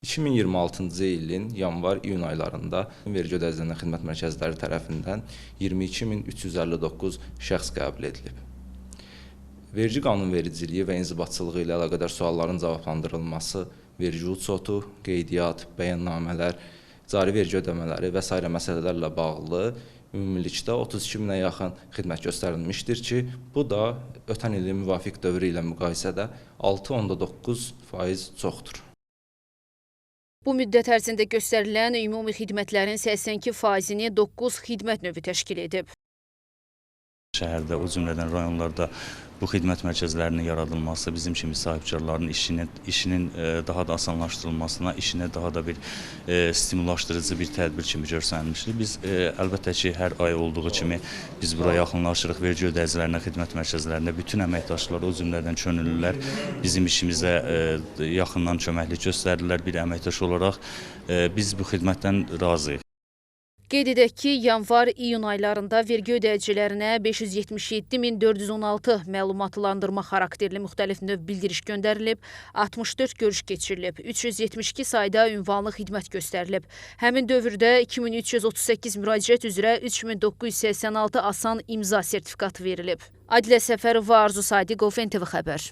2026-cı ilin yanvar-iyun aylarında vergi ödəyicilərinin xidmət mərkəzləri tərəfindən 22.359 şəxs qəbul edilib. Vergi qanunvericiliyi və inzibatçılığı ilə əlaqədar sualların cavablandırılması, vergi uçotu, qeydiyyat, bəyannamələr, cari vergi ödəmələri və s. məsələlərlə bağlı ümumilikdə 32 minə yaxın xidmət göstərilmişdir ki, bu da ötən ilin müvafiq dövrü ilə müqayisədə 6,9% çoxdur. Bu müddət ərzində göstərilən ümumi xidmətlərin 82%-ni 9 xidmət növü təşkil edib. Şəhərdə, o cümlədən rayonlarda bu xidmət mərkəzlərinin yaradılması bizim kimi sahibkarların işinin daha da asanlaşdırılmasına, işinə daha da bir stimullaşdırıcı bir tədbir kimi görsənilmişdir. Biz əlbəttə ki, hər ay olduğu kimi biz bura yaxınlaşırıq, vergi ödəyicilərinə, xidmət mərkəzlərində bütün əməkdaşlar, o cümlədən könüllülər bizim işimizə yaxından köməklik göstərirlər. Bir əməkdaş olaraq biz bu xidmətdən razıyıq. Qeyd edək ki, yanvar-iyun aylarında vergi ödəyicilərinə 577.416 məlumatlandırma xarakterli müxtəlif növ bildiriş göndərilib, 64 görüş keçirilib, 372 sayda ünvanlı xidmət göstərilib. Həmin dövrdə 2338 müraciət üzrə 3986 asan imza sertifikatı verilib. Adilə Səfərova, Arzu Sadiqov, NTV Xəbər.